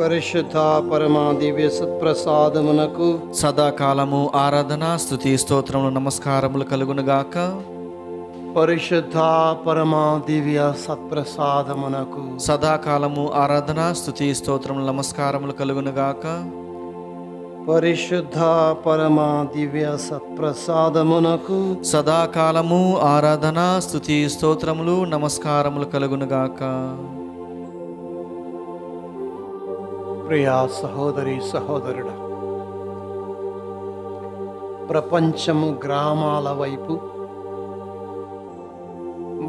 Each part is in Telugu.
పరిశుద్ధ పరమా దివ్య సత్ప్రసాదమునకు సదాకాలము ఆరాధన స్తుతి స్తోత్రములు నమస్కారములు కలుగునుగాక. పరిశుద్ధ పరమా దివ్య సత్ప్రసాదమునకు సదాకాలము ఆరాధన స్తుతి స్తోత్రములు నమస్కారములు కలుగునుగాక. పరిశుద్ధ పరమా దివ్య సత్ప్రసాదమునకు సదాకాలము ఆరాధన స్తుతి స్తోత్రములు నమస్కారములు కలుగునుగాక. ప్రియా సహోదరి సహోదరుడా, ప్రపంచము గ్రామాల వైపు,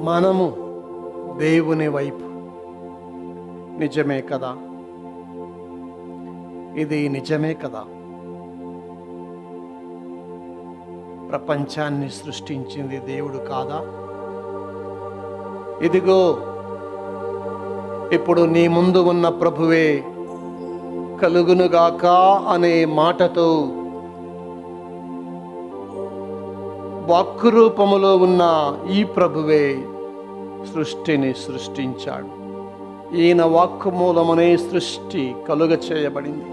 మనము దేవుని వైపు. నిజమే కదా? ఇది నిజమే కదా? ప్రపంచాన్ని సృష్టించింది దేవుడు కాదా? ఇదిగో ఇప్పుడు నీ ముందు ఉన్న ప్రభువే కలుగునుగాక అనే మాటతో వాక్కు రూపములో ఉన్న ఈ ప్రభువే సృష్టిని సృష్టించాడు. ఈయన వాక్కు మూలమునే సృష్టి కలుగ చేయబడింది.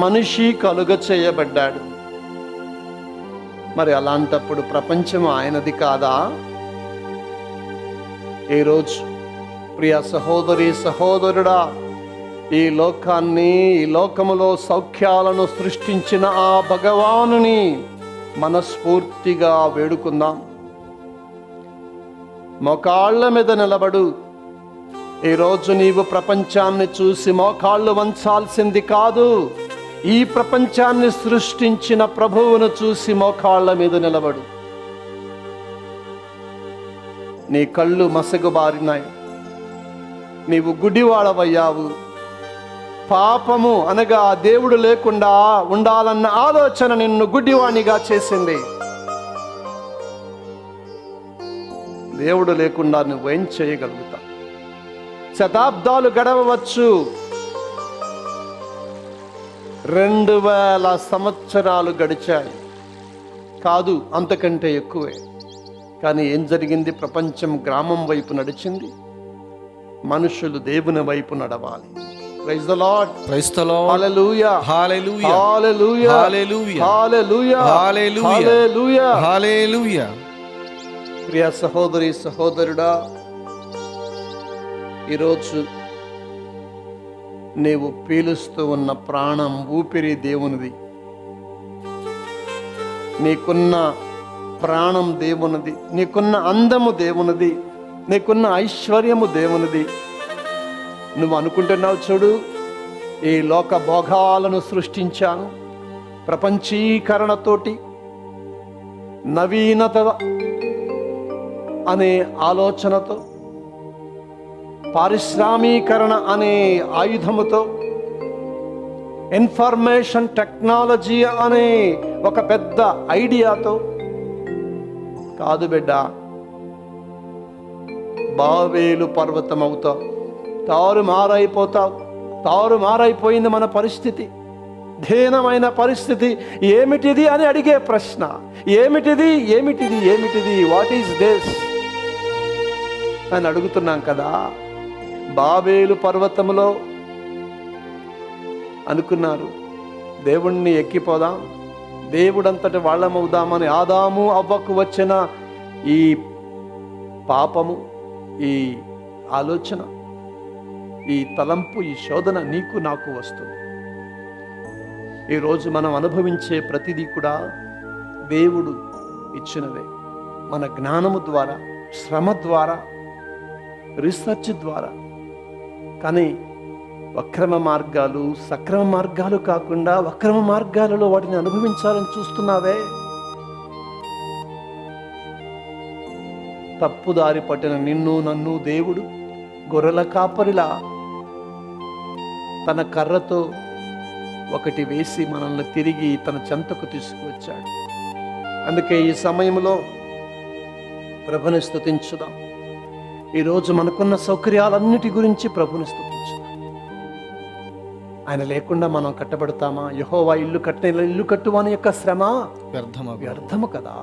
మనిషి కలుగ చేయబడ్డాడు. మరి అలాంటప్పుడు ప్రపంచం ఆయనది కాదా? ఈరోజు ప్రియ సహోదరి సహోదరుడా, ఈ లోకాన్ని, ఈ లోకములో సౌఖ్యాలను సృష్టించిన ఆ భగవానుని మనస్ఫూర్తిగా వేడుకుందాం. మోకాళ్ళ మీద నిలబడు. ఈరోజు నీవు ప్రపంచాన్ని చూసి మోకాళ్ళు వంచాల్సింది కాదు. ఈ ప్రపంచాన్ని సృష్టించిన ప్రభువును చూసి మోకాళ్ళ మీద నిలబడు. నీ కళ్ళు మసగుబారినాయి. నీవు గుడివాడవయ్యావు. పాపము అనగా దేవుడు లేకుండా ఉండాలన్న ఆలోచన నిన్ను గుడ్డివాణిగా చేసింది. దేవుడు లేకుండా నువ్వేం చేయగలుగుతావు? శతాబ్దాలు గడవవచ్చు, 2000 సంవత్సరాలు గడిచాయి, కాదు అంతకంటే ఎక్కువే. కానీ ఏం జరిగింది? ప్రపంచం గ్రామం వైపు నడిచింది. మనుషులు దేవుని వైపు నడవాలి. Praise the Lord. Praise the Lord. Hallelujah. Hallelujah. Hallelujah. Hallelujah. Hallelujah. Hallelujah. Hallelujah. Hallelujah. ప్రియ సహోదరి సహోదరుడా, ఈరోజు నీవు పీలుస్తూ ఉన్న ప్రాణం, ఊపిరి దేవునిది. నీకున్న ప్రాణం దేవునిది. నీకున్న అందము దేవునిది. నీకున్న ఐశ్వర్యము దేవునిది. నువ్వు అనుకుంటున్నావు, చూడు, ఈ లోక భోగాలను సృష్టించాను ప్రపంచీకరణతోటి, నవీనత అనే ఆలోచనతో, పారిశ్రామీకరణ అనే ఆయుధముతో, ఇన్ఫర్మేషన్ టెక్నాలజీ అనే ఒక పెద్ద ఐడియాతో. కాదు బిడ్డ, బాబేలు పర్వతం అవుతావు. తారుమారైపోతావు. తారుమారైపోయింది మన పరిస్థితి, దీనమైన పరిస్థితి. ఏమిటిది అని అడిగే ప్రశ్న, ఏమిటిది ఏమిటిది ఏమిటిది, వాట్ ఈస్ దిస్ అని అడుగుతున్నాం కదా. బాబేలు పర్వతములో అనుకున్నారు, దేవుణ్ణి ఎక్కిపోదాం, దేవుడంతటి వాళ్ళమవుదామని. ఆదాము అవ్వకు వచ్చిన ఈ పాపము, ఈ ఆలోచన, ఈ తలంపు, ఈ శోధన నీకు నాకు వస్తుంది. ఈరోజు మనం అనుభవించే ప్రతిదీ కూడా దేవుడు ఇచ్చినదే. మన జ్ఞానము ద్వారా, శ్రమ ద్వారా, రీసెర్చ్ ద్వారా. కానీ వక్రమ మార్గాలు, సక్రమ మార్గాలు కాకుండా వక్రమ మార్గాలలో వాటిని అనుభవించాలని చూస్తున్నావే. తప్పుదారి పట్టిన నిన్ను నన్ను దేవుడు గొర్రెల కాపరిలా తన కర్రతో ఒకటి వేసి మనల్ని తిరిగి తన చెంతకు తీసుకువచ్చాడు. అందుకే ఈ సమయంలో ప్రభుని స్తుతించుదాం. ఈరోజు మనకున్న సౌకర్యాలన్నిటి గురించి ప్రభుని స్తుతించుదాం. ఆయన లేకుండా మనం కట్టబడతామా? యెహోవా ఇల్లు కట్టిన ఇల్లు కట్టువాని యొక్క శ్రమ వ్యర్థము కదా.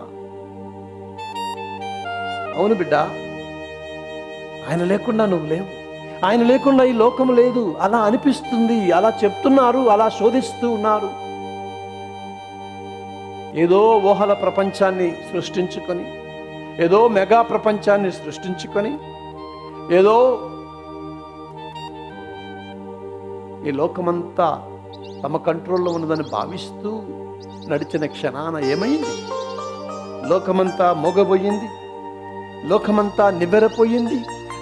అవును బిడ్డ, ఆయన లేకుండా నువ్వు లేవు. ఆయన లేకుండా ఈ లోకం లేదు అలా అనిపిస్తుంది, అలా చెప్తున్నారు, అలా శోధిస్తూ ఉన్నారు. ఏదో ఊహల ప్రపంచాన్ని సృష్టించుకొని, ఏదో మెగా ప్రపంచాన్ని సృష్టించుకొని, ఏదో ఈ లోకమంతా తమ కంట్రోల్లో ఉన్నదని భావిస్తూ నడిచిన క్షణాన ఏమైంది? లోకమంతా మోగబోయింది, లోకమంతా నివ్వెరపోయింది,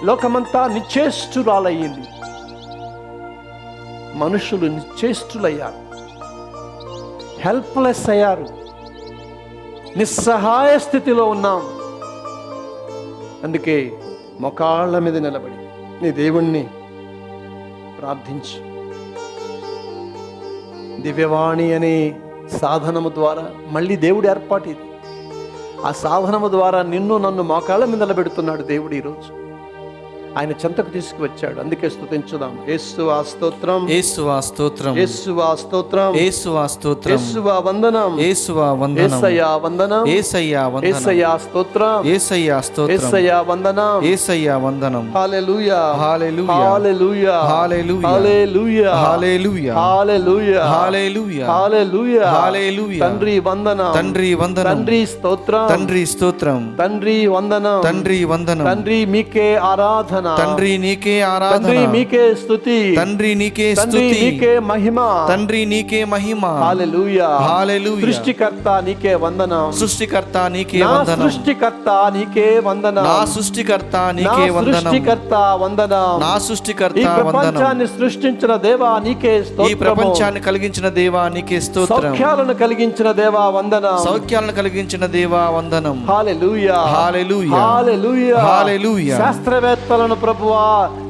లోకమంతా నిశ్చేష్టురాలయ్యింది. మనుషులు నిశ్చేష్టులయ్యారు, హెల్ప్లెస్ అయ్యారు, నిస్సహాయ స్థితిలో ఉన్నాం. అందుకే మోకాళ్ళ మీద నిలబడి నీ దేవుణ్ణి ప్రార్థించు. దివ్యవాణి అనే సాధనము ద్వారా మళ్ళీ దేవుడి ఏర్పాటు ఇది. ఆ సాధనము ద్వారా నిన్ను నన్ను మోకాళ్ళ మీద నిలబెడుతున్నాడు దేవుడు. ఈరోజు ఆయన చెంతకు తీసుకువచ్చాడు. అందుకే స్తుతించుదాం. యేసువా స్తోత్రం, యేసువా స్తోత్రం, యేసువా స్తోత్రం, యేసువా స్తోత్రం, యేసువా వందనం, యేసువా వందనం, యేసయ్యా వందనం, యేసయ్యా వందనం, యేసయ్యా స్తోత్రం, యేసయ్యా స్తోత్రం, యేసయ్యా వందనం, యేసయ్యా వందనం. హల్లెలూయా, హల్లెలూయా, హల్లెలూయా, హల్లెలూయా, హల్లెలూయా, హల్లెలూయా, హల్లెలూయా, హల్లెలూయా, హల్లెలూయా, హల్లెలూయా. తండ్రి వందనం, తండ్రి వందనం, తండ్రి స్తోత్రం, తండ్రి స్తోత్రం, తండ్రి వందనం, తండ్రి వందనం, తండ్రి మీకే ఆరాధన, తండ్రి నీకే ఆరాధన, తండ్రి మీకే స్తుతి, తండ్రి నీకే తండ్రి స్తుతి, మీకే మహిమ, తండ్రి నీకే మహిమ. హల్లెలూయా, హల్లెలూయా. సృష్టికర్త నీకే వందనం, సృష్టికర్త నీకే నా వందనం, సృష్టికర్త నీకే వందనం, నా సృష్టికర్త నా నీకే వందనం, సృష్టికర్త వందనం, నా ఈ సృష్టికర్త వందనం. ప్రపంచాన్ని సృష్టించిన దేవా నీకే ఈ స్తోత్రము, ప్రపంచాన్ని కలిగించిన దేవా నీకే స్తోత్రం, సౌఖ్యాలను కలిగించిన దేవా వందనం, సౌఖ్యాలను కలిగించిన దేవా వందనం. హల్లెలూయా, హల్లెలూయా, హల్లెలూయా, హల్లెలూయా. శాస్త్రవేత్తలను ప్రభువా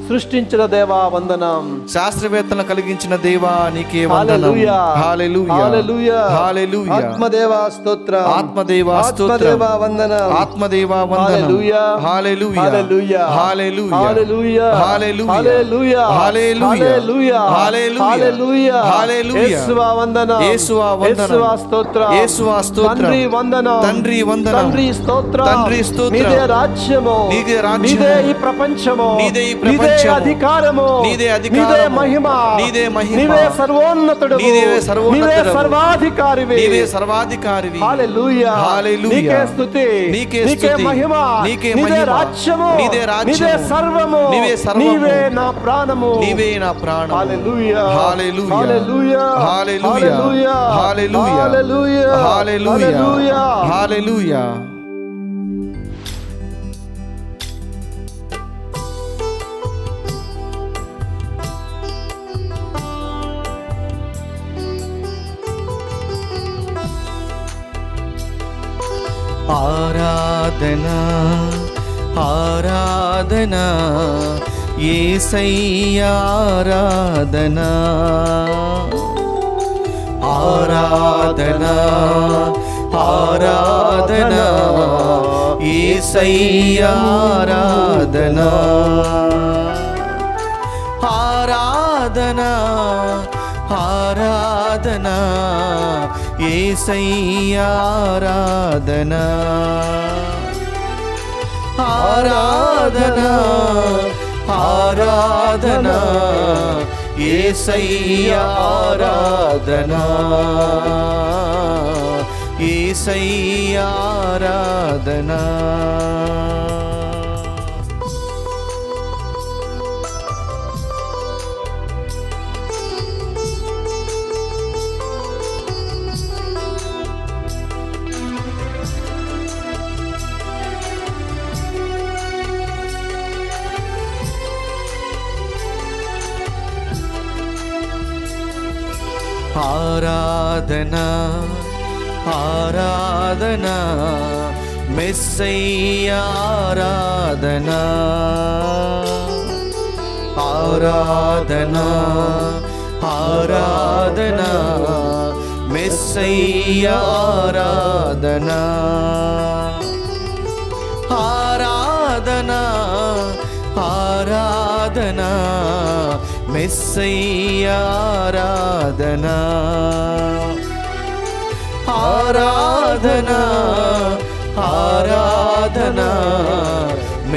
సృష్టించిన దేవా వందనం, శాస్త్రవేత్తలను కలిగించిన దేవా నీకే వందనం. హల్లెలూయా, హల్లెలూయా, హల్లెలూయా, హల్లెలూయా. ఆత్మదేవా స్తోత్రం, ఆత్మదేవా స్తోత్రం, ఆత్మదేవా వందనం, ఆత్మదేవా వందనం. హల్లెలూయా, హల్లెలూయా, హల్లెలూయా, హల్లెలూయా, హల్లెలూయా, హల్లెలూయా, హల్లెలూయా, హల్లెలూయా, హల్లెలూయా, హల్లెలూయా, హల్లెలూయా. యేసువా వందనం, యేసువా వందనం, యేసువా స్తోత్రం, యేసువా స్తోత్రం, తండ్రి వందనం, తండ్రి వందనం, తండ్రి స్తోత్రం, తండ్రి స్తోత్రం. నీదే రాజ్యము, నీదే రాజ్యము, నీదే ఈ ప్రపంచము, నీదే ఈ నీదే ప్రపంచము, అధికారము, నీదే అధికారము, నీదే మహిమ, నీదే మహిమ, నీవే సర్వోన్నతుడు, నీవే సర్వోన్నతుడవు, నీవే సర్వాధికారివి, నీవే సర్వాధికారివి. హల్లెలూయా, హల్లెలూయా. నీకే స్తుతి, నీకే నీకే స్తుతి, మహిమ, నీకే నీదే మహిమ, రాజ్యము, నీదే రాజ్యము, నీదే సర్వము, నీవే సర్వము, నీవే నా ప్రాణము, నీవే నా ప్రాణము. హల్లెలూయా, హల్లెలూయా, హల్లెలూయా, హల్లెలూయా, హల్లెలూయా, హల్లెలూయా, హల్లెలూయా, హల్లెలూయా. ఆరాధనా, ఆరాధనా, యేసయ్యా ఆరాధనా, ఆరాధనా, ఆరాధనా, యేసయ్యా ఆరాధనా, ఆరాధనా, ఆరాధనా, యేసయ్యా ఆరాధనా, ఆరాధనా, ఆరాధనా, యేసయ్యా ఆరాధనా, యేసయ్యా ఆరాధనా. ఆరాధనా, ఆరాధనా, మెస్సయ్యా ఆరాధనా, ఆరాధనా, ఆరాధనా, మెస్సయ్యా ఆరాధనా, ఆరాధనా, ఆరాధనా, మెస్సయ్యా ఆరాధనా, ఆరాధనా, ఆరాధనా,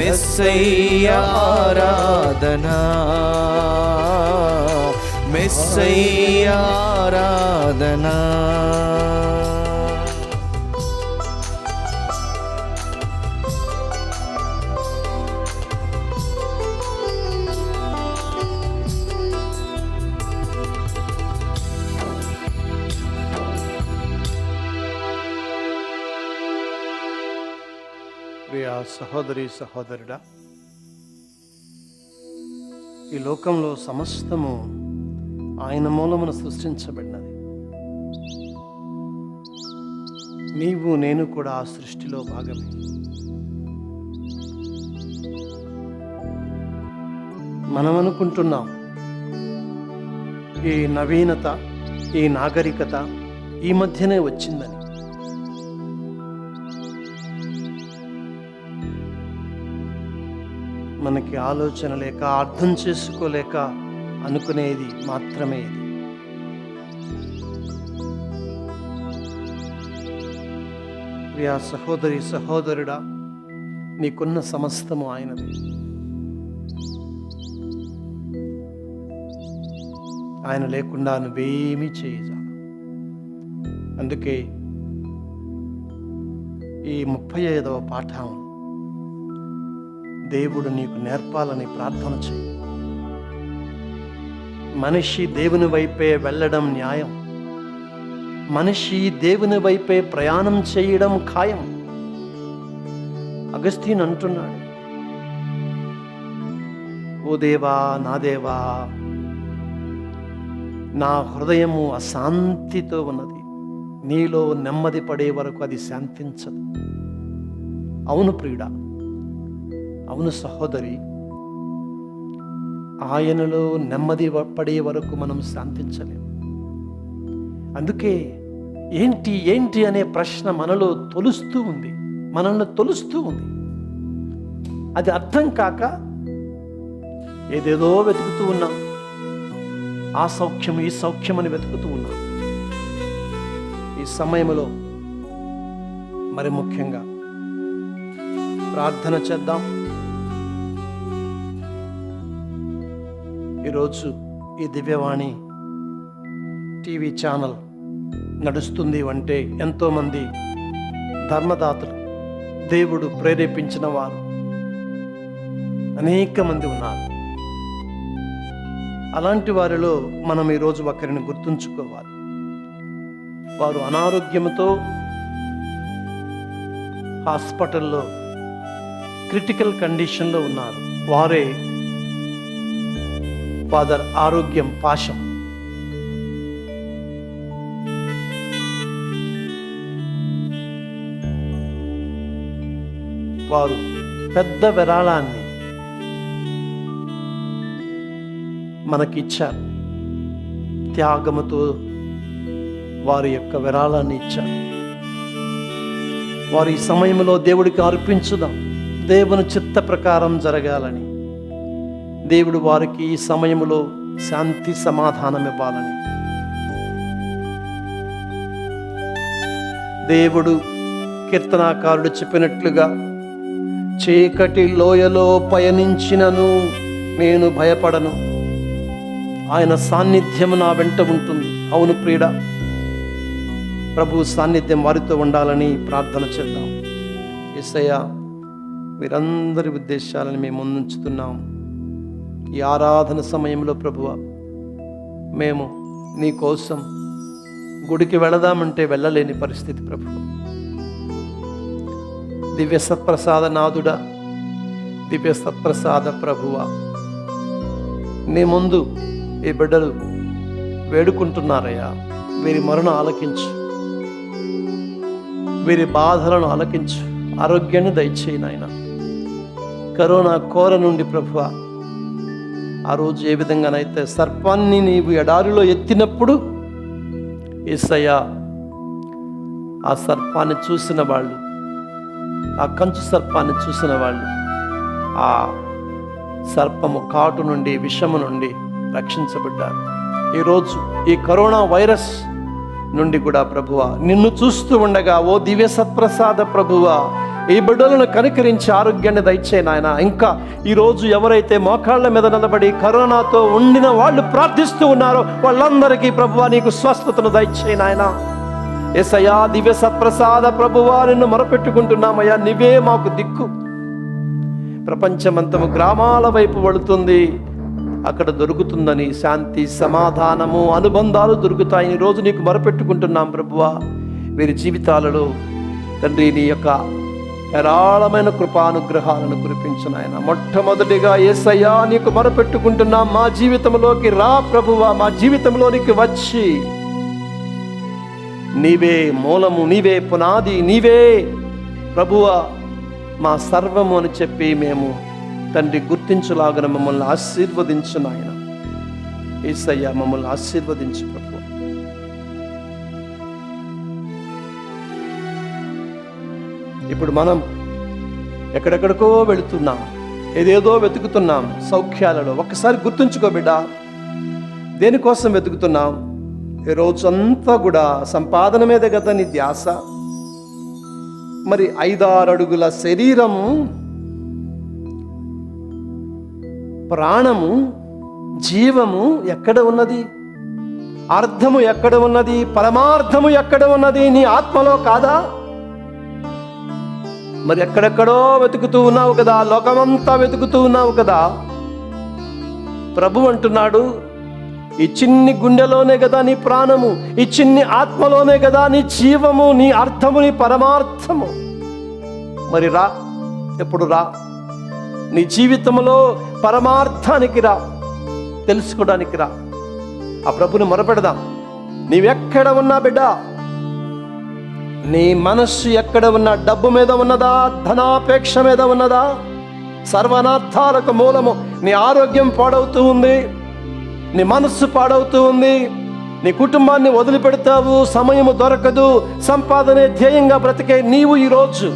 మెస్సయ్య ఆరాధనా, మెస్సయ్య ఆరాధనా. ప్రియ సహోదరి సహోదరుడా, ఈ లోకంలో సమస్తము ఆయన మూలమున సృష్టించబడినది. నీవు నేను కూడా ఆ సృష్టిలో భాగమే. మనం అనుకుంటున్నాం ఈ నవీనత, ఈ నాగరికత ఈ మధ్యనే వచ్చిందని. మనకి ఆలోచన లేక, అర్థం చేసుకోలేక అనుకునేది మాత్రమే ఇది. ప్రియా సహోదరి సహోదరుడా, నీకున్న సమస్తము ఆయనది. ఆయన లేకుండా నువ్వేమీ చేయజాల. అందుకే ఈ 35వ పాఠం దేవుడు నీకు నేర్పాలని ప్రార్థన చేయి. మనిషి దేవుని వైపే వెళ్ళడం న్యాయం. మనిషి దేవుని వైపే ప్రయాణం చేయడం ఖాయం. అగస్త్యన్ అంటున్నాడు, ఓ దేవా, నా దేవా, నా హృదయము అశాంతితో ఉన్నది, నీలో నెమ్మది పడే వరకు అది శాంతించదు. అవును ప్రియుడా, అవును సహోదరి, ఆయనలో నెమ్మది పడే వరకు మనం శాంతించలేము. అందుకే ఏంటి ఏంటి అనే ప్రశ్న మనలో తొలుస్తూ ఉంది, మనల్ని తొలుస్తూ ఉంది. అది అర్థం కాక ఏదేదో వెతుకుతూ ఉన్నాం. ఆ సౌఖ్యం, ఈ సౌఖ్యం అని వెతుకుతూ ఉన్నాం. ఈ సమయంలో మరి ముఖ్యంగా ప్రార్థన చేద్దాం. ఈరోజు ఈ దివ్యవాణి టీవీ ఛానల్ నడుస్తుంది అంటే ఎంతోమంది ధర్మదాతలు, దేవుడు ప్రేరేపించిన వారు అనేక మంది ఉన్నారు. అలాంటి వారిలో మనం ఈరోజు ఒకరిని గుర్తుంచుకోవాలి. వారు అనారోగ్యంతో హాస్పిటల్లో క్రిటికల్ కండిషన్లో ఉన్నారు. వారే ఫాదర్ ఆరోగ్యం పాశం. వారు పెద్ద విరాళాన్ని మనకిచ్చారు. త్యాగముతో వారి యొక్క విరాళాన్ని ఇచ్చారు. వారి ఈ సమయంలో దేవుడికి అర్పించుదాం. దేవుని చిత్త ప్రకారం జరగాలని, దేవుడు వారికి ఈ సమయంలో శాంతి సమాధానం ఇవ్వాలని. దేవుడు కీర్తనాకారుడు చెప్పినట్లుగా, చీకటి లోయలో పయనించినను నేను భయపడను, ఆయన సాన్నిధ్యం నా వెంట ఉంటుంది. అవును ప్రియుడా, ప్రభు సాన్నిధ్యం వారితో ఉండాలని ప్రార్థన చేద్దాం. యేసయ్యా, మీరందరి ఉద్దేశాలను మేము ముందుంచుతున్నాం. ఈ ఆరాధన సమయంలో ప్రభువా, మేము నీ కోసం గుడికి వెళదామంటే వెళ్ళలేని పరిస్థితి ప్రభు. దివ్య సత్ప్రసాద నాథుడా, దివ్య సత్ప్రసాద ప్రభువా, నీ ముందు ఈ బిడ్డలు వేడుకుంటున్నారయ్యా. వీరి మరణ ఆలకించు, వీరి బాధలను ఆలకించు, ఆరోగ్యాన్ని దయచేయి నాయన. కరోనా కోర నుండి ప్రభువా, ఆ రోజు ఏ విధంగానైతే సర్పాన్ని నీవు ఎడారిలో ఎత్తినప్పుడు యేసయ్యా, ఆ సర్పాన్ని చూసిన వాళ్ళు, ఆ కంచు సర్పాన్ని చూసిన వాళ్ళు ఆ సర్పము కాటు నుండి, విషము నుండి రక్షించబడ్డారు. ఈరోజు ఈ కరోనా వైరస్ నుండి కూడా ప్రభువా, నిన్ను చూస్తూ ఉండగా, ఓ దివ్య సత్ప్రసాద ప్రభువా, ఈ బిడ్డలను కనికరించి ఆరోగ్యాన్ని దయచేయి నాయన. ఇంకా ఈరోజు ఎవరైతే మోకాళ్ళ మీద నిలబడి కరోనాతో ఉండిన వాళ్ళు ప్రార్థిస్తూ ఉన్నారో వాళ్ళందరికీ ప్రభువా నీకు స్వస్థతను దయచేయి నాయన. యేసయ్యా, దివ్య సత్ప్రసాద ప్రభువా నిన్ను మొరపెట్టుకుంటున్నామయ్యా, నీవే మాకు దిక్కు. ప్రపంచమంతము గ్రామాల వైపు వెళుతుంది, అక్కడ దొరుకుతుందని శాంతి, సమాధానము, అనుబంధాలు దొరుకుతాయని ఈరోజు నీకు మొరపెట్టుకుంటున్నాం ప్రభువా. వీరి జీవితాలలో తండ్రి నీ యొక్క ధారాళమైన కృపానుగ్రహాలను కురిపించు నాయన. మొట్టమొదటిగా యేసయ్యా నీకు మొరపెట్టుకుంటున్నాం, మా జీవితంలోకి రా ప్రభువా, మా జీవితంలోనికి వచ్చి నీవే మూలము, నీవే పునాది, నీవే ప్రభువా మా సర్వము అని చెప్పి మేము తండ్రి గుర్తించులాగన మమ్మల్ని ఆశీర్వదించు నాయన. యేసయ్యా మమ్మల్ని ఆశీర్వదించు ప్రభు. ఇప్పుడు మనం ఎక్కడెక్కడికో వెళుతున్నాం, ఏదేదో వెతుకుతున్నాం సౌఖ్యాలలో. ఒక్కసారి గుర్తుంచుకో బిడ్డ, దేనికోసం వెతుకుతున్నాం? ఈ రోజంతా కూడా సంపాదన మీద కదా నీ ధ్యాస. మరి 5-6 అడుగుల శరీరము, ప్రాణము, జీవము ఎక్కడ ఉన్నది? అర్థము ఎక్కడ ఉన్నది? పరమార్థము ఎక్కడ ఉన్నది? నీ ఆత్మలో కాదా? మరి ఎక్కడెక్కడో వెతుకుతూ ఉన్నావు కదా, లోకమంతా వెతుకుతూ ఉన్నావు కదా. ప్రభు అంటున్నాడు, ఈ చిన్ని గుండెలోనే కదా నీ ప్రాణము, ఈ చిన్ని ఆత్మలోనే కదా నీ జీవము, నీ అర్థము, నీ పరమార్థము. మరి రా, ఎప్పుడు రా, నీ జీవితంలో పరమార్థానికి రా, తెలుసుకోవడానికి రా. ఆ ప్రభుని మొరపెడదాం. నీవెక్కడ ఉన్నా బిడ్డ, నీ మనస్సు ఎక్కడ ఉన్నా, డబ్బు మీద ఉన్నదా, ధనాపేక్ష మీద ఉన్నదా? సర్వనార్థాలకు మూలము నీ ఆరోగ్యం పాడవుతూ ఉంది, నీ మనస్సు పాడవుతూ ఉంది, నీ కుటుంబాన్ని వదిలిపెడతావు, సమయము దొరకదు, సంపాదనే ధ్యేయంగా బ్రతికే నీవు ఈరోజు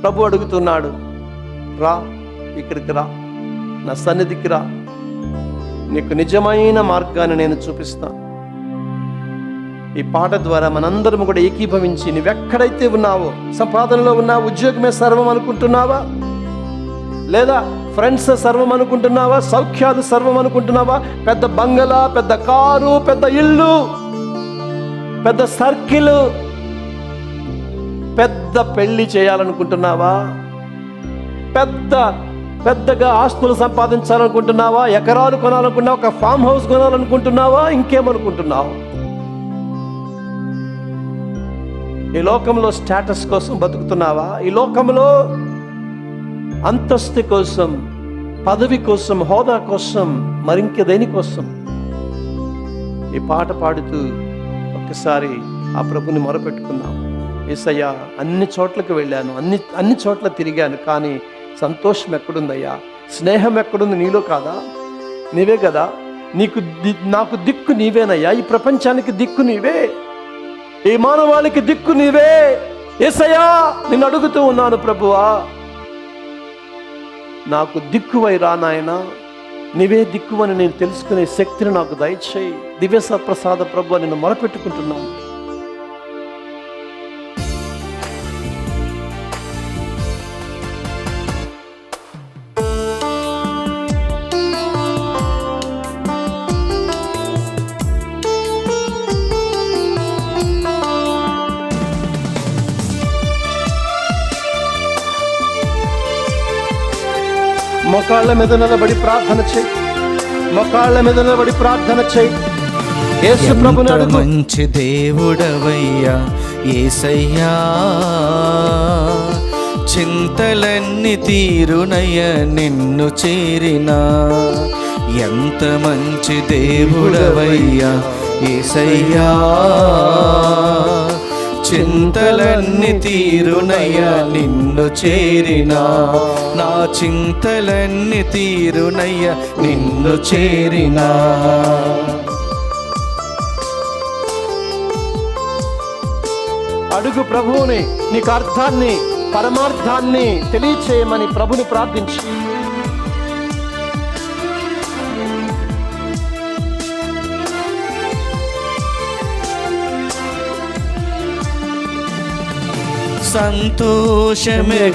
ప్రభు అడుగుతున్నాడు, రా ఇక్కడికి రా, నా సన్నిధికి రా, నీకు నిజమైన మార్గాన్ని నేను చూపిస్తాను. ఈ పాట ద్వారా మనందరం కూడా ఏకీభవించి, నువ్వెక్కడైతే ఉన్నావో, సంపాదనలో ఉన్నావు, ఉద్యోగమే సర్వం అనుకుంటున్నావా? లేదా ఫ్రెండ్స్ సర్వం అనుకుంటున్నావా? సౌఖ్యాలు సర్వం అనుకుంటున్నావా? పెద్ద బంగళా, పెద్ద కారు, పెద్ద ఇల్లు, పెద్ద సర్కిల్, పెద్ద పెళ్లి చేయాలనుకుంటున్నావా? పెద్దగా ఆస్తులు సంపాదించాలనుకుంటున్నావా? ఎకరాలు కొనాలనుకుంటున్నావా? ఒక ఫామ్ హౌస్ కొనాలనుకుంటున్నావా? ఇంకేమనుకుంటున్నావు? ఈ లోకంలో స్టేటస్ కోసం బతుకుతున్నావా? ఈ లోకంలో అంతస్తు కోసం, పదవి కోసం, హోదా కోసం, మరింక దేనికోసం? ఈ పాట పాడుతూ ఒక్కసారి ఆ ప్రభుని మొరపెట్టుకున్నాం. యేసయ్యా, అన్ని చోట్లకు వెళ్ళాను, అన్ని చోట్ల తిరిగాను, కానీ సంతోషం ఎక్కడుందయ్యా? స్నేహం ఎక్కడుంది? నీలో కాదా? నీవే కదా. నాకు దిక్కు నీవేనయ్యా. ఈ ప్రపంచానికి దిక్కు నీవే, ఈ మానవాళికి దిక్కు నీవే. యేసయ్యా, నిన్ను అడుగుతూ ఉన్నాను ప్రభువా, నాకు దిక్కువై రా నాయనా, నీవే దిక్కువని నేను తెలుసుకునే శక్తిని నాకు దయచేయి. దివ్య సత్ప్రసాద ప్రభువా, నిన్ను మొరపెట్టుకుంటున్నాను. మొకాళ్ళ మీద నిలబడి ప్రార్థన చేయి, మొకాళ్ళ మీద నిలబడి ప్రార్థన చేయి. యేసు ప్రభుని అడుగు. మంచి దేవుడవయ్యా యేసయ్యా, చింతలన్నీ తీరునయ్య నిన్ను చేరినా. ఎంత మంచి దేవుడవయ్యా యేసయ్యా, చింతలన్నీ తీరునయ్యా నిన్ను చేరినా. నా చింతలన్నీ తీరునయ్యా నిన్ను చేరినా. అడుగు ప్రభువుని, నీకు అర్థాన్ని, పరమార్థాన్ని తెలియచేయమని ప్రభుని ప్రార్థించి. సంతోషమెక్కడా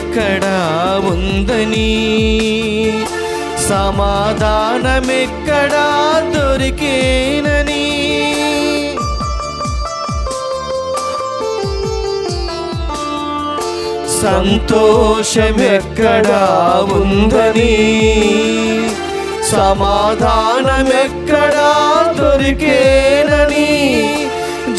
ఉందని, సమాధానమెక్కడా దొరికేనని, సంతోషమెక్కడా ఉందని, సమాధానమెక్కడా దొరికేనని,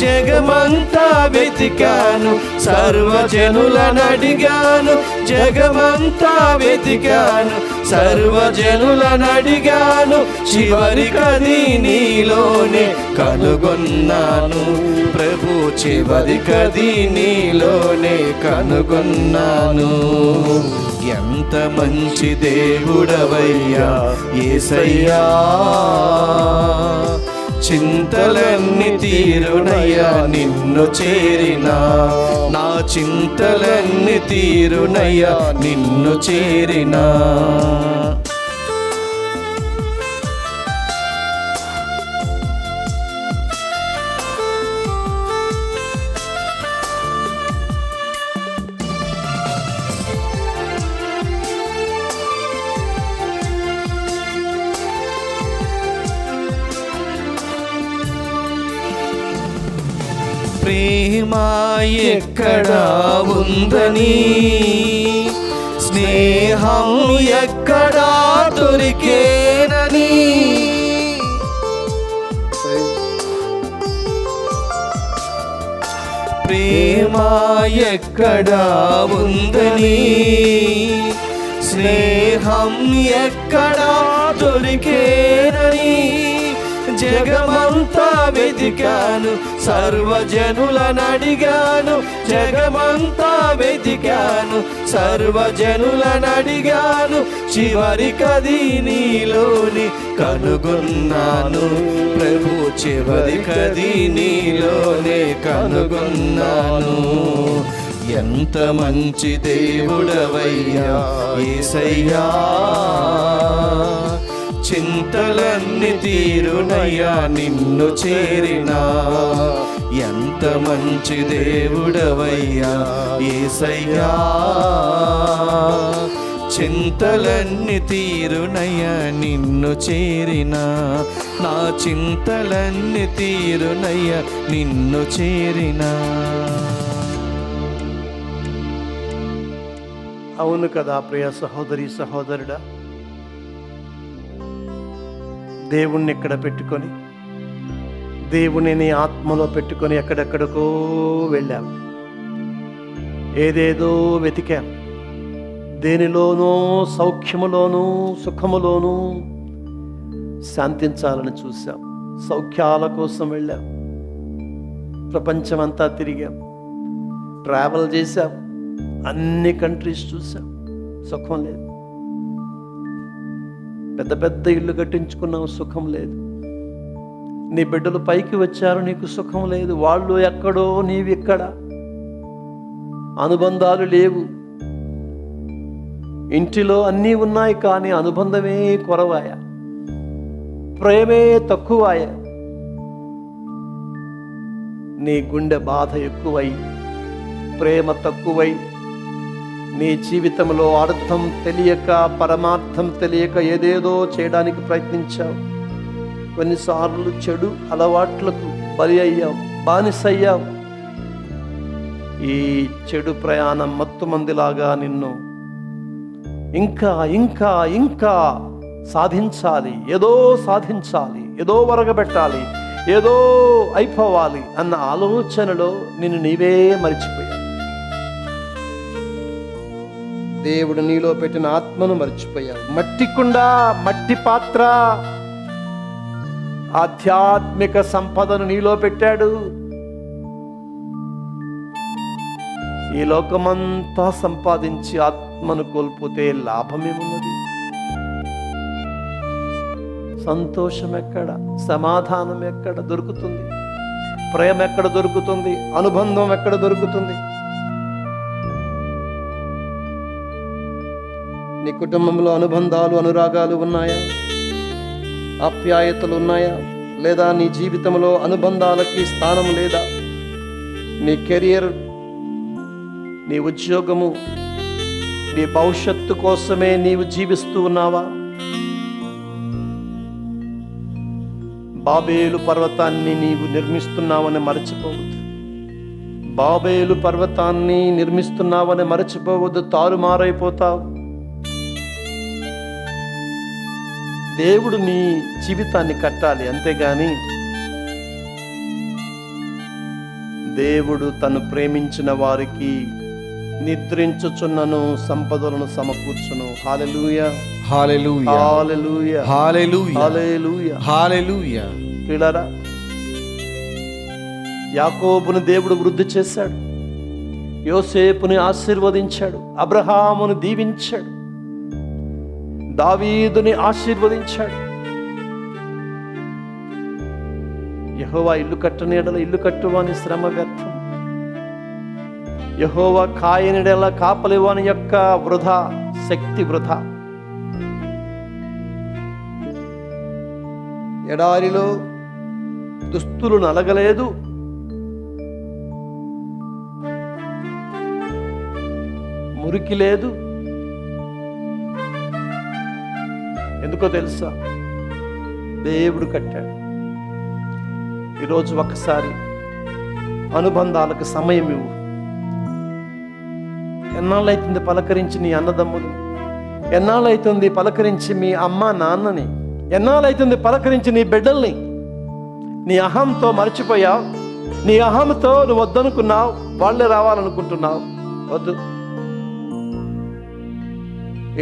జగమంతా వెతికాను, సర్వజనులను అడిగాను, జగమంతా వెతికాను, సర్వజనులను అడిగాను, చివరికది నీలోనే కనుగొన్నాను ప్రభు, చివరికది నీలోనే కనుగొన్నాను. ఎంత మంచి దేవుడవయ్యా యేసయ్యా, చింతలన్నీ తీరునయ్యా నిన్ను చేరినా, నా చింతలన్నీ తీరునయ్యా నిన్ను చేరినా. ప్రేమ ఎక్కడా ఉందని, స్నేహం ఎక్కడా దొరికేనని, ప్రేమ ఎక్కడా ఉందని, స్నేహం ఎక్కడా దొరికేనని, జగమంతా వెతికాను, సర్వజనులను అడిగాను, జగమంతా వెతికాను, సర్వజనులను అడిగాను, చివరికది నీలోని కనుగొన్నాను ప్రభు, చివరికది నీలోనే కనుగొన్నాను. ఎంత మంచి దేవుడవయ్యా యేసయ్యా, చింతలన్నీ తీరునయ్యా నిన్ను చేరినా, ఎంత మంచి దేవుడవయ్యా యేసయ్యా, చింతలన్నీ తీరునయ్యా నిన్ను చేరినా, నా చింతలన్నీ తీరునయ్యా నిన్ను చేరినా. అవును కదా ప్రియ సహోదరి సహోదరుడా, దేవుణ్ణి ఇక్కడ పెట్టుకొని, దేవుని ఆత్మలో పెట్టుకొని ఎక్కడెక్కడికో వెళ్ళాం, ఏదేదో వెతికాం, దేనిలోనూ సౌఖ్యములోనూ సుఖములోనూ శాంతించాలని చూసాం, సౌఖ్యాల కోసం వెళ్ళాం, ప్రపంచమంతా తిరిగాం, ట్రావెల్ చేశాం, అన్ని కంట్రీస్ చూసాం, సుఖం లేదు. పెద్ద పెద్ద ఇల్లు కట్టించుకున్నావు, సుఖం లేదు. నీ బిడ్డలు పైకి వచ్చారు, నీకు సుఖం లేదు. వాళ్ళు ఎక్కడో, నీవిక్కడ. అనుబంధాలు లేవు. ఇంటిలో అన్నీ ఉన్నాయి, కానీ అనుబంధమే కొరవాయ, ప్రేమే తక్కువాయ. నీ గుండె బాధ ఎక్కువై, ప్రేమ తక్కువై, నీ జీవితంలో అర్థం తెలియక, పరమార్థం తెలియక ఏదేదో చేయడానికి ప్రయత్నించావు. కొన్నిసార్లు చెడు అలవాట్లకు బలి అయ్యావు, బానిసయ్యావు. ఈ చెడు ప్రయాణం మత్తుమందిలాగా నిన్ను ఇంకా ఇంకా ఇంకా సాధించాలి, ఏదో సాధించాలి, ఏదో వరగబెట్టాలి, ఏదో అయిపోవాలి అన్న ఆలోచనలో నిన్ను నీవే మరిచిపోయావు. దేవుడు నీలో పెట్టిన ఆత్మను మర్చిపోయావు. మట్టి కుండ, మట్టి పాత్ర, ఆధ్యాత్మిక సంపదను నీలో పెట్టాడు. ఈ లోకమంతా సంపాదించి ఆత్మను కోల్పోతే లాభమేమున్నది? సంతోషం ఎక్కడ, సమాధానం ఎక్కడ దొరుకుతుంది? ప్రేమ ఎక్కడ దొరుకుతుంది? అనుబంధం ఎక్కడ దొరుకుతుంది? నీ కుటుంబంలో అనుబంధాలు, అనురాగాలు ఉన్నాయా? ఆప్యాయతలు ఉన్నాయా? లేదా నీ జీవితంలో అనుబంధాలకి స్థానం లేదా? నీ కెరియర్, నీ ఉద్యోగము, నీ భవిష్యత్తు కోసమే నీవు జీవిస్తూ ఉన్నావా? బాబేలు పర్వతాన్ని నీవు నిర్మిస్తున్నావని మరచిపోవద్దు. బాబేలు పర్వతాన్ని నిర్మిస్తున్నావని మరచిపోవద్దు. తారుమారైపోతావు. దేవుడు నీ జీవితాన్ని కట్టాలి, అంతేగాని దేవుడు తను ప్రేమించిన వారికి నిద్రించుచున్నను సంపదలను సమకూర్చును. హల్లెలూయా, హల్లెలూయా, హల్లెలూయా, హల్లెలూయా, హల్లెలూయా, హల్లెలూయా. ప్రియులారా, యాకోబును దేవుడు వృద్ధి చేశాడు, యోసేపుని ఆశీర్వదించాడు, అబ్రహామును దీవించాడు, దావీదుని ఆశీర్వదించాడు. యెహోవా ఇల్లు కట్టని ఎడల ఇల్లు కట్టువాని శ్రమ వ్యర్థం. యెహోవా కాయని ఎడల కాపలివాని యొక్క వృధా, శక్తి వృధా. ఎడారిలో దుస్తులు నలగలేదు, మురికి లేదు. ఎందుకో తెలుసా? దేవుడు కట్టాడు. ఈరోజు ఒకసారి అనుబంధాలకు సమయం ఇవ్వు. ఎన్నాళ్ళైతుంది పలకరించి నీ అన్నదమ్ములు? ఎన్నాళ్ళైతుంది పలకరించి మీ అమ్మ నాన్నని? ఎన్నాళ్ళైతుంది పలకరించి నీ బిడ్డల్ని? నీ అహంతో మర్చిపోయావు. నీ అహంతో నువ్వు వద్దనుకున్నావు, వాళ్ళే రావాలనుకుంటున్నావు. వద్దు.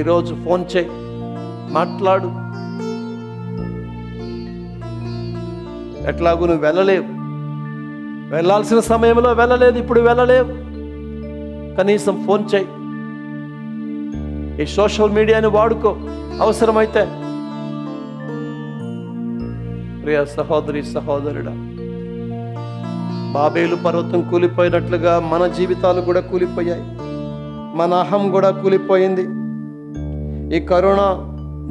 ఈరోజు ఫోన్ చేయి, మాట్లాడు. ఎట్లాగూ నువ్వు వెళ్ళలేవు, వెళ్ళాల్సిన సమయంలో వెళ్ళలేదు, ఇప్పుడు వెళ్ళలేవు. కనీసం ఫోన్ చేయి. ఈ సోషల్ మీడియాని వాడుకో అవసరమైతే. ప్రియ సహోదరి సహోదరుడా, బాబేలు పర్వతం కూలిపోయినట్లుగా మన జీవితాలు కూడా కూలిపోయాయి. మన అహం కూడా కూలిపోయింది. ఈ కరోనా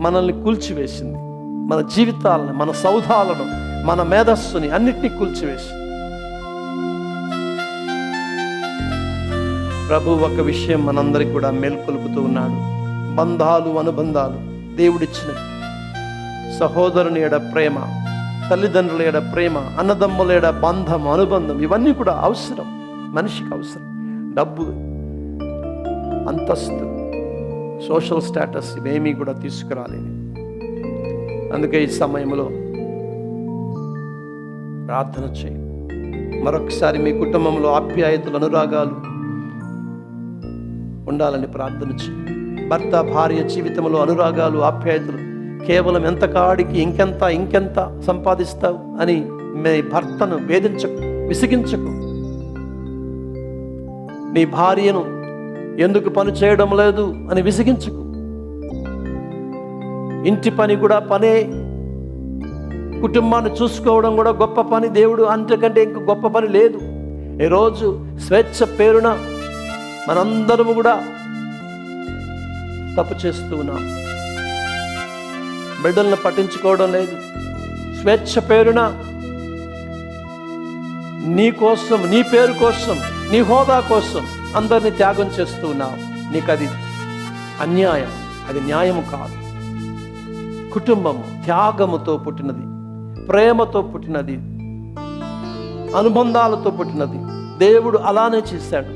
మనల్ని కూల్చివేసింది. మన జీవితాలను, మన సౌధాలను, మన మేధస్సుని అన్నిటినీ కూల్చివేసింది. ప్రభు ఒక విషయం మనందరికీ కూడా మేల్కొలుపుతూ ఉన్నాడు. బంధాలు, అనుబంధాలు దేవుడిచ్చిన సహోదరుని ఎడ ప్రేమ, తల్లిదండ్రుల ఎడ ప్రేమ, అన్నదమ్ముల ఎడ బంధం, అనుబంధం, ఇవన్నీ కూడా అవసరం. మనిషికి అవసరం. డబ్బు, అంతస్తు, సోషల్ స్టేటస్ ఇవేమీ కూడా తీసుకురాలేదు. అందుకే ఈ సమయంలో ప్రార్థన చేయి. మరొకసారి మీ కుటుంబంలో ఆప్యాయతలు, అనురాగాలు ఉండాలని ప్రార్థన చేయి. భర్త భార్య జీవితంలో అనురాగాలు, ఆప్యాయతలు కేవలం ఎంత కాడికి ఇంకెంత సంపాదిస్తావు అని మీ భర్తను వేధించకు, విసిగించకు. నీ భార్యను ఎందుకు పని చేయడం లేదు అని విసిగించకు. ఇంటి పని కూడా పనే, కుటుంబాన్ని చూసుకోవడం కూడా గొప్ప పని. దేవుడు అంతకంటే ఇంక గొప్ప పని లేదు. ఈరోజు స్వేచ్ఛ పేరున మనందరము కూడా తప్పు చేస్తూ ఉన్నాం. బిడ్డలను పట్టించుకోవడం లేదు. స్వేచ్ఛ పేరున నీ కోసం, నీ పేరు కోసం, నీ హోదా కోసం అందరినీ త్యాగం చేస్తూ ఉన్నావు. నీకు అది అన్యాయం, అది న్యాయం కాదు. కుటుంబము త్యాగముతో పుట్టినది, ప్రేమతో పుట్టినది, అనుబంధాలతో పుట్టినది. దేవుడు అలానే చేశాడు.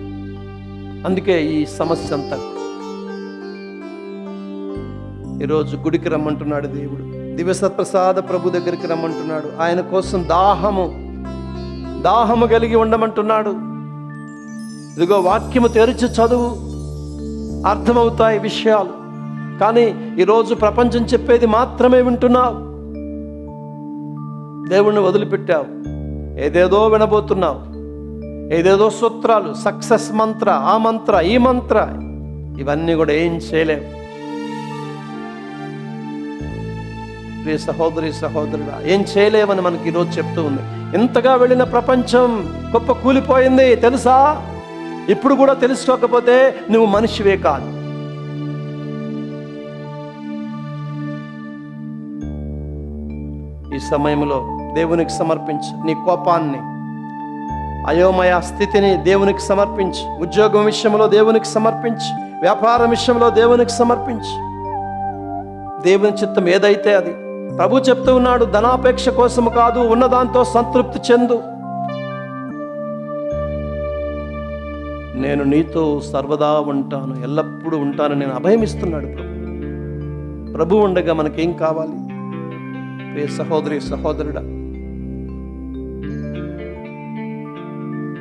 అందుకే ఈ సమస్య అంతా. ఈరోజు గుడికి రమ్మంటున్నాడు దేవుడు. దివ్యసత్ప్రసాద ప్రభు దగ్గరికి రమ్మంటున్నాడు. ఆయన కోసం దాహము కలిగి ఉండమంటున్నాడు. ఇదిగో వాక్యము తెరిచి చదువు, అర్థమవుతాయి విషయాలు. కానీ ఈరోజు ప్రపంచం చెప్పేది మాత్రమే వింటున్నావు. దేవుణ్ణి వదిలిపెట్టావు. ఏదేదో వినబోతున్నావు. ఏదేదో సూత్రాలు, సక్సెస్ మంత్ర, ఆ మంత్ర, ఈ మంత్ర, ఇవన్నీ కూడా ఏం చేయలేవు. ప్రియ సహోదరి సహోదరుడా, ఏం చేయలేవని మనకి ఈరోజు చెప్తూ ఉంది. ఇంతగా వెళ్ళిన ప్రపంచం గొప్ప కూలిపోయింది తెలుసా? ఇప్పుడు కూడా తెలుసుకోకపోతే నువ్వు మనిషివే కాదు. ఈ సమయంలో దేవునికి సమర్పించు నీ కోపాన్ని, అయోమయ స్థితిని దేవునికి సమర్పించి, ఉద్యోగం విషయంలో దేవునికి సమర్పించి, వ్యాపారం విషయంలో దేవునికి సమర్పించి, దేవుని చిత్తం ఏదైతే అది. ప్రభు చెప్తూ ఉన్నాడు, ధనాపేక్ష కోసము కాదు, ఉన్నదాంతో సంతృప్తి చెందు. నేను నీతో సర్వదా ఉంటాను, ఎల్లప్పుడూ ఉంటాను, నేను అభయమిస్తున్నాడు ప్రభు ఉండగా మనకేం కావాలి? ప్రియ సహోదరి సహోదరుడా,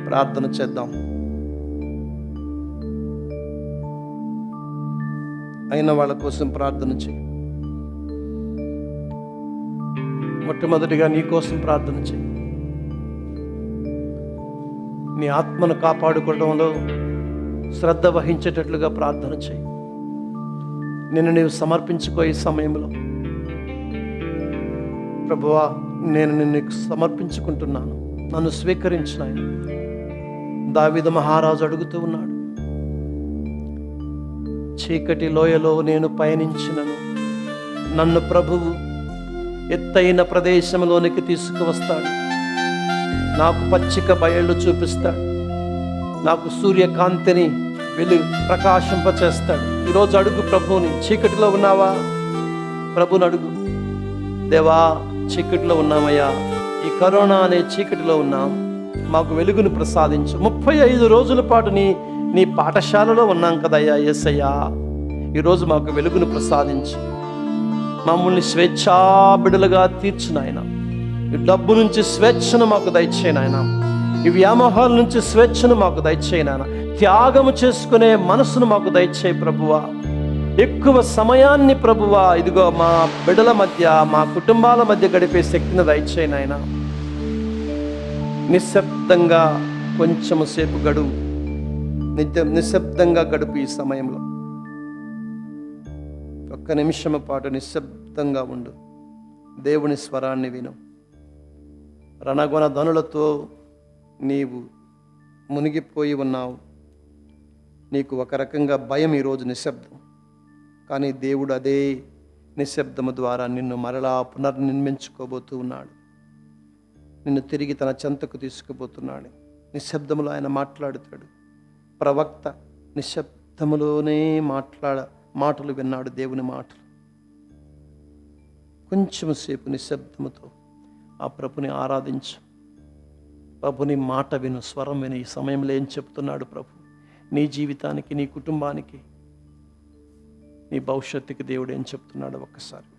ప్రార్థన చేద్దాం. అయిన వాళ్ళ కోసం ప్రార్థన చేయి. మొట్టమొదటిగా నీ కోసం ప్రార్థన చేయి. నీ ఆత్మను కాపాడుకోవడంలో శ్రద్ధ వహించేటట్లుగా ప్రార్థన చేయి. నిన్ను నీవు సమర్పించుకో. ఈ సమయంలో ప్రభువా, నేను నిన్ను సమర్పించుకుంటున్నాను, నన్ను స్వీకరించిన ఆయన. దావీదు మహారాజు అడుగుతూ ఉన్నాడు, చీకటి లోయలో నేను పయనించినను నన్ను ప్రభువు ఎత్తైన ప్రదేశంలోనికి తీసుకువస్తాడు, నాకు పచ్చిక బయళ్ళు చూపిస్తాడు, నాకు సూర్యకాంతిని ప్రకాశింపచేస్తాడు. ఈరోజు అడుగు ప్రభువుని. చీకటిలో ఉన్నావా? ప్రభుని అడుగు. దేవా, చీకటిలో ఉన్నామయ్యా, ఈ కరోనా అనే చీకటిలో ఉన్నాం, మాకు వెలుగును ప్రసాదించు. 35 రోజుల పాటు నీ పాఠశాలలో ఉన్నాం కదయ్యా యేసయ్యా, ఈరోజు మాకు వెలుగును ప్రసాదించు. మమ్మల్ని స్వేచ్ఛాబిడులుగా తీర్చు నాయన. ఈ డబ్బు నుంచి స్వేచ్ఛను మాకు దయచేయి నాయన. ఈ వ్యామోహాల నుంచి స్వేచ్ఛను మాకు దయచేయి నాయన. త్యాగము చేసుకునే మనసును మాకు దయచేయి ప్రభువా. ఎక్కువ సమయాన్ని ప్రభువా ఇదిగో మా బిడ్డల మధ్య, మా కుటుంబాల మధ్య గడిపే శక్తిని దయచేయి నాయన. నిశ్శబ్దంగా కొంచెము సేపు గడువు, నిశ్శబ్దంగా గడుపు. ఈ సమయంలో ఒక్క నిమిషము పాటు నిశ్శబ్దంగా ఉండు. దేవుని స్వరాన్ని విను. రణగొన ధనులతో నీవు మునిగిపోయి ఉన్నావు. నీకు ఒక రకంగా భయం ఈరోజు నిశ్శబ్దం. కానీ దేవుడు అదే నిశ్శబ్దము ద్వారా నిన్ను మరలా పునర్నిర్మించుకోబోతూ ఉన్నాడు. నిన్ను తిరిగి తన చెంతకు తీసుకుపోతున్నాడు. నిశ్శబ్దములో ఆయన మాట్లాడుతాడు. ప్రవక్త నిశ్శబ్దములోనే మాటలు విన్నాడు, దేవుని మాటలు. కొంచెం సేపు నిశ్శబ్దముతో ఆ ప్రభుని ఆరాధించు. ప్రభుని మాట విను, స్వరం విను. ఈ సమయంలో ఏం చెప్తున్నాడు ప్రభు నీ జీవితానికి, నీ కుటుంబానికి, నీ భవిష్యత్తుకి దేవుడు ఏం చెప్తున్నాడు ఒక్కసారి.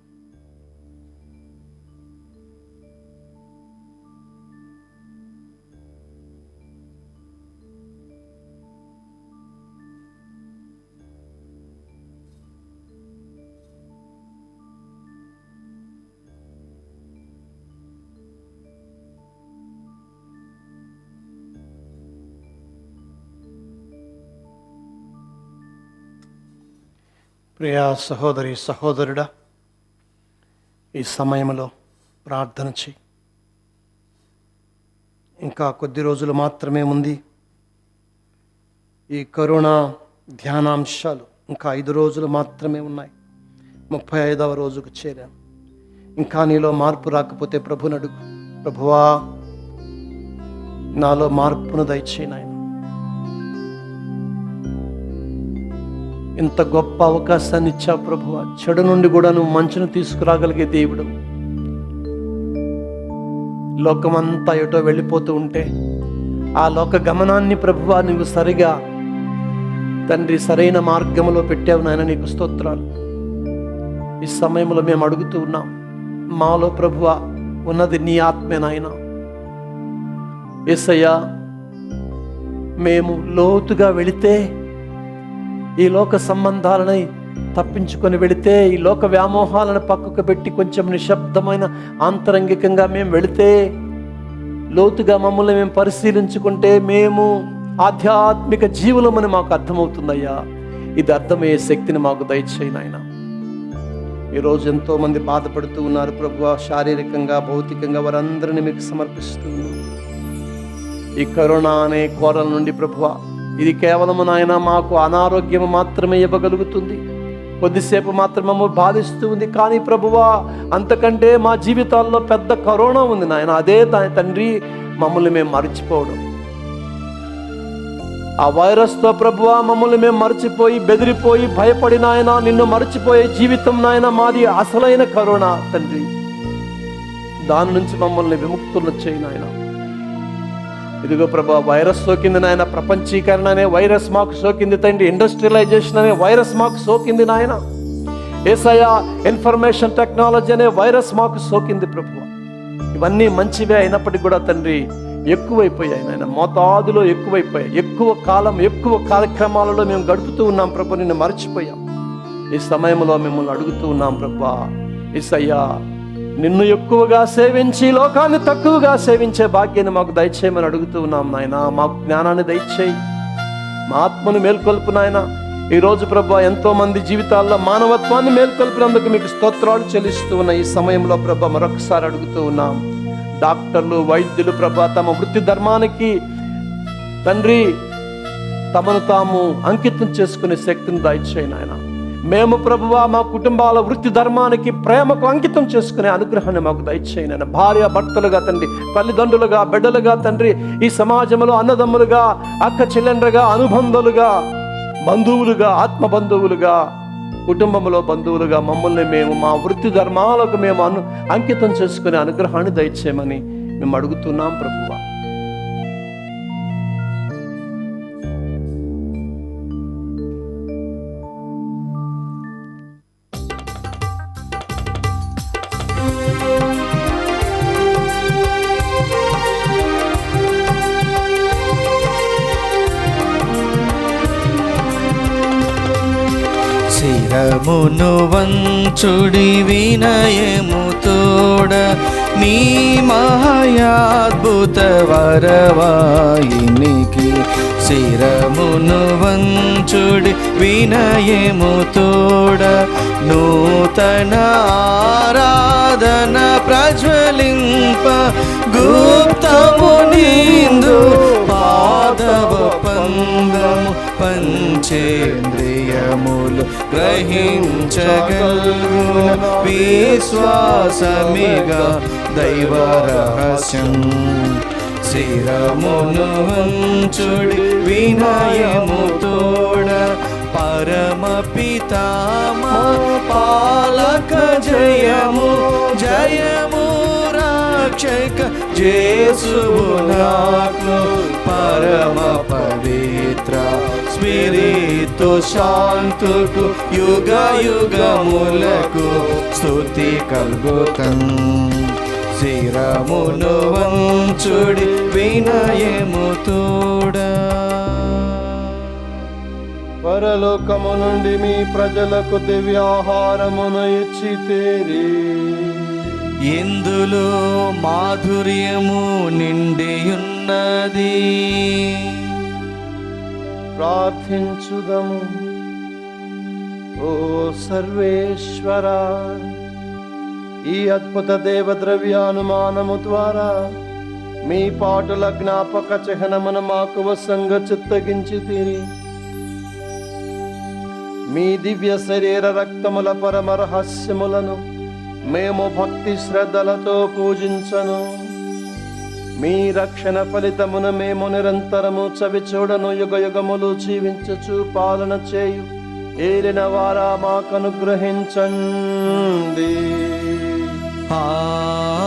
ప్రియా సహోదరి సహోదరుడా, ఈ సమయంలో ప్రార్థన చెయ్యి. ఇంకా కొద్ది రోజులు మాత్రమే ఉంది. ఈ కరోనా ధ్యానాంశాలు ఇంకా 5 రోజులు మాత్రమే ఉన్నాయి. 35వ రోజుకు చేరాం. ఇంకా నీలో మార్పు రాకపోతే ప్రభుని అడుగు. ప్రభువా, నాలో మార్పును దయచేయి నాయన. ఇంత గొప్ప అవకాశాన్ని ఇచ్చావు ప్రభువా. చెడు నుండి కూడా నువ్వు మంచును తీసుకురాగలిగే దేవుడు. లోకమంతా ఎటో వెళ్ళిపోతూ ఉంటే ఆ లోక గమనాన్ని ప్రభువా నువ్వు సరిగా తండ్రి సరైన మార్గంలో పెట్టావు నాయన, నీకు స్తోత్రాలు. ఈ సమయంలో మేము అడుగుతూ ఉన్నాం, మాలో ప్రభువా ఉన్నది నీ ఆత్మే నాయన. యేసయ్యా, మేము లోతుగా వెళితే, ఈ లోక సంబంధాలని తప్పించుకొని వెళితే, ఈ లోక వ్యామోహాలను పక్కకు పెట్టి కొంచెం నిశ్శబ్దమైన ఆంతరంగికంగా మేము వెళితే, లోతుగా మమ్మల్ని మేము పరిశీలించుకుంటే మేము ఆధ్యాత్మిక జీవులమని మాకు అర్థమవుతుందయ్యా. ఇది అర్థమయ్యే శక్తిని మాకు దయచేయి నాయన. ఈరోజు ఎంతోమంది బాధపడుతూ ఉన్నారు ప్రభువా, శారీరకంగా భౌతికంగా. వారందరినీ మీకు సమర్పిస్తూ ఉన్నాం. ఈ కరోనా అనే కోరల నుండి ప్రభువా, ఇది కేవలము నాయన మాకు అనారోగ్యం మాత్రమే ఇవ్వగలుగుతుంది, కొద్దిసేపు మాత్రమే బాధిస్తూ ఉంది. కానీ ప్రభువా, అంతకంటే మా జీవితాల్లో పెద్ద కరోనా ఉంది నాయన. అదే తండ్రి మమ్మల్ని మేము మర్చిపోవడం, ఆ వైరస్తో ప్రభువా మమ్మల్ని మేము మర్చిపోయి బెదిరిపోయి భయపడి నాయన నిన్ను మర్చిపోయే జీవితం నాయన మాది అసలైన కరోనా తండ్రి. దాని నుంచి మమ్మల్ని విముక్తులు చేయి నాయన. ఇదిగో ప్రభా వైరస్ సోకింది నాయన, ప్రపంచీకరణ అనే వైరస్ మాకు సోకింది తండ్రి, ఇండస్ట్రియలైజేషన్ అనే వైరస్ మాకు సోకింది నాయన, యేసయ్యా ఇన్ఫర్మేషన్ టెక్నాలజీ అనే వైరస్ మాకు సోకింది ప్రభువా. ఇవన్నీ మంచివే అయినప్పటికీ కూడా తండ్రి ఎక్కువైపోయాయి నాయన, మోతాదులో ఎక్కువైపోయాయి. ఎక్కువ కాలం ఎక్కువ కార్యక్రమాలలో మేము గడుపుతూ ఉన్నాం ప్రభు, నిన్ను మర్చిపోయాం. ఈ సమయంలో మిమ్మల్ని అడుగుతూ ఉన్నాం ప్రభా, యేసయ్యా నిన్ను ఎక్కువగా సేవించి లోకాన్ని తక్కువగా సేవించే భాగ్యాన్ని మాకు దయచేయమని అడుగుతూ ఉన్నాం నాయన. మాకు జ్ఞానాన్ని దయచేయి, మా ఆత్మను మేల్కొల్పు నాయన. ఈరోజు ప్రభా ఎంతో మంది జీవితాల్లో మానవత్వాన్ని మేల్కొల్పినందుకు మీకు స్తోత్రాలు చెల్లిస్తూ ఉన్న ఈ సమయంలో ప్రభా మరొకసారి అడుగుతూ ఉన్నాం. డాక్టర్లు వైద్యులు ప్రభా తమ వృత్తి ధర్మానికి తండ్రి తమను తాము అంకితం చేసుకునే శక్తిని దయచేయి నాయన. మేము ప్రభువా మా కుటుంబాల వృత్తి ధర్మానికి ప్రేమకు అంకితం చేసుకునే అనుగ్రహాన్ని మాకు దయచేయి నాయన. భార్య భర్తలుగా తండ్రి, తల్లిదండ్రులుగా, బిడ్డలుగా తండ్రి, ఈ సమాజంలో అన్నదమ్ములుగా, అక్క చెల్లెండ్రుగా, అనుబంధులుగా, బంధువులుగా, ఆత్మ బంధువులుగా, కుటుంబంలో బంధువులుగా మమ్మల్ని మేము మా వృత్తి ధర్మాలకు మేము అంకితం చేసుకునే అనుగ్రహాన్ని దయచేయమని మేము అడుగుతున్నాం ప్రభువా. శిరమును వంచుడి వినయము తోడ నీ మహాయాద్భుత వరవాయినికి. శిరమును వంచుడి వినయము తోడ నూతన ఆరాధన ప్రజ్వలింప గుప్తము నిందు పాదవ పందము పంచేంద్రియములు గ్రహించగలుగున విశ్వాసమిగా దైవ రహస్యం. శిరమును వంచుడి వినయము తోడ పరమ పితామా పాలక జయము జయము రక్షక జేసువు నాకు పరమ పవిత్ర స్పిరితు శాంతుకు యుగ యుగములకు స్తుతి కల్గుతం. శిరమును వంచుడి వినయము తోడ. పరలోకము నుండి మీ ప్రజలకు దివ్యాహారమును ఇచ్చితేరి, ఇందులో మాధుర్యము నిండియున్నది. ప్రార్థించుదము. ఓ సర్వేశ్వర, ఈ అద్భుత దేవద్రవ్యానుమానము ద్వారా మీ పాటుల జ్ఞాపక చిహ్నమును మాకు వశంగా చిత్తగించితిరి. మీ దివ్య శరీర రక్తముల పరమ రహస్యములను మేము భక్తి శ్రద్ధలతో పూజించను. మీ రక్షణ ఫలితమును మేము నిరంతరము చవిచూడను యుగ యుగములు జీవించుచు పాలన చేయు ఏలిన వారా మాకు అనుగ్రహించండి. ఆమేన్.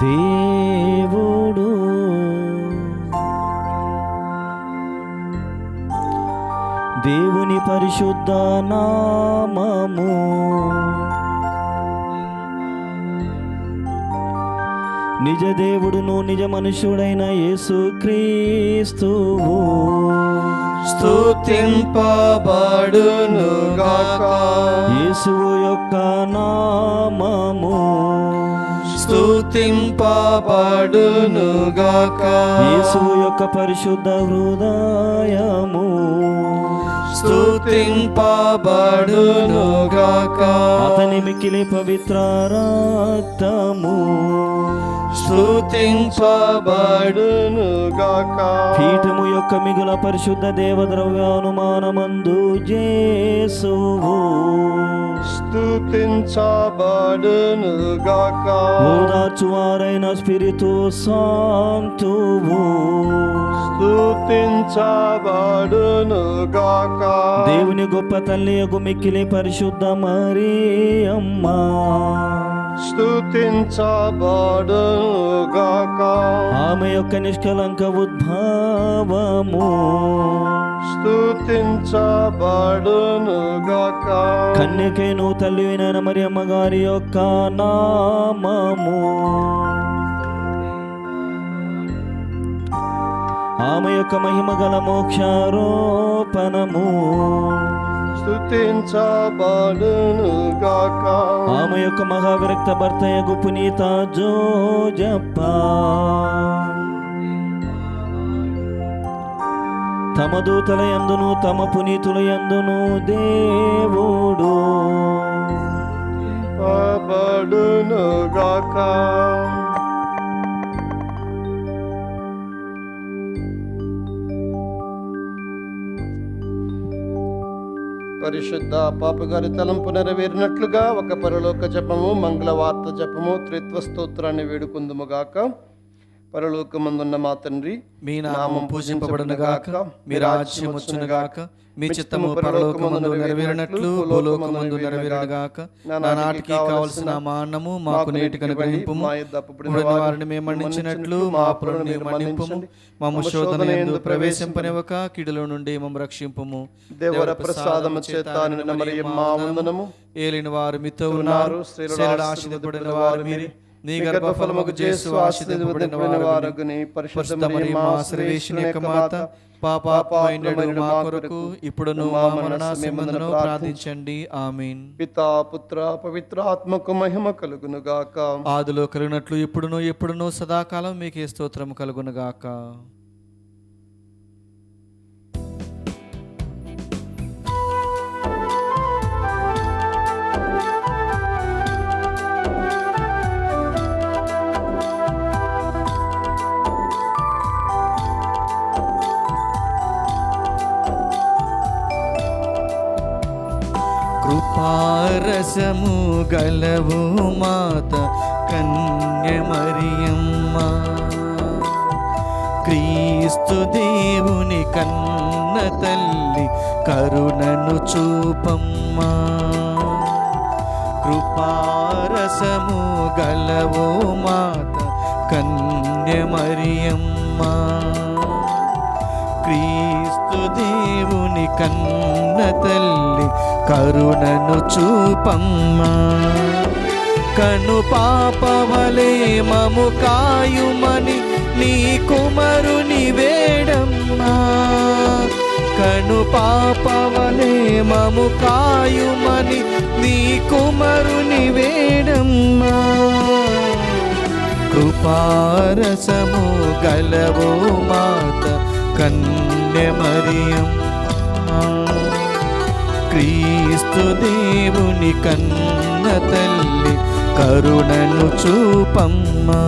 దేవుడు దేవుని పరిశుద్ధ నామము నిజ దేవుడును నిజ మనుష్యుడైన యేసుక్రీస్తువు స్తుతింపబడును గాక. యేసువు యొక్క నామము స్తుతింపబడును గాక. యేసువు యొక్క పరిశుద్ధ హృదయము స్తుతింపబడును గాక. అతని మిక్కిలి పవిత్ర రక్తము స్తుతింపబడును గాక. పీఠము యొక్క మిగుల పరిశుద్ధ దేవద్రవ్యానుమానమందు యేసువు స్తుతించబడును గాక. ఓదార్చువారైన స్పిరితు సాంతువు స్తుతించబడును గాక. దేవుని గొప్ప తల్లి యొక్క మిక్కిలి పరిశుద్ధ మరియమ్మ స్తుతించబడును గాక. ఆమె యొక్క నిష్కలంక ఉద్భవము స్తుతించబడును గాక. కన్యకేను తల్లి అయిన మరియమ్మ గారి యొక్క నామము ఆమె యొక్క మహిమ గల మోక్షారోపణము స్తుతించబడును గాక. ఆమె యొక్క మహావిరక్త భర్తయగు పునీత జోజప్ప తమ దూతల యందును తమ పునీతుల యందును దేవుడు పబడును గాక. పరిశుద్ధ పాపగారి తలంపు నెరవేరినట్లుగా ఒక పరలోక జపము మంగళవార్త జపము త్రిత్వ స్తోత్రాన్ని వేడుకుందుముగాక. పరలోకమందున్న మా తండ్రి, మీ నామం పూజింపబడునుగాక, మీ రాజ్యం వచ్చునుగాక, మీ చిత్తము పరలోకమందు నెరవేరినట్లు భూలోకమందు నెరవేరునుగాక. నానాటికి కావలసిన మా అన్నము మాకు నేటికి అనుగ్రహింపుము, వారిని మేము మన్నించినట్లు మా అప్పులను మన్నింపుము, మమ్ము శోధన యందు ప్రవేశింపనివ్వక కీడులో నుండి మమ్ము రక్షింపుము. దేవర ప్రసాదము చేత నిన్న మరియమ్మ వందనము. ఏలిన వారు మీతో ఉన్నారు, స్త్రీలలో ఆశీర్వదింపబడిన వారు మీరే, నీ గర్భఫలముకు యేసు ఆశీర్వదింపబడిన వారు. పరిశుద్ధ మరియమ్మ సర్వేశ్వరుని యొక్క మాత, పాపాత్ములైన మా కొరకు ఇప్పుడును మా మరణ సమయమందును ప్రార్థించండి. ఆమేన్. పితా పుత్ర పవిత్ర ఆత్మకు మహిమ కలుగును గాక. ఆదిలో కలిగినట్లు ఇప్పుడును ఎప్పుడును సదాకాలం మీకే స్తోత్రం కలుగును గాక. కృపారసము గలవు మాత కన్య మరియమ్మ, క్రీస్తు దేవుని కన్న తల్లి కరుణను చూపమ్మా. కృపారసము గలవు మాత కన్య మరియమ్మ, క్రీస్తు దేవుని కన్న తల్లి కరుణను చూపమ్మా. కను పాపవలే మము కాయుమని నీ కుమరుని వేడమ్మా. కను పాపవలే మము కాయుమని నీ కుమరుని వేడమ్మా. కృపారసము గలవో మాత కన్య మరియమ్మ, క్రీస్తు దేవుని కన్న తల్లి కరుణను చూపమ్మా.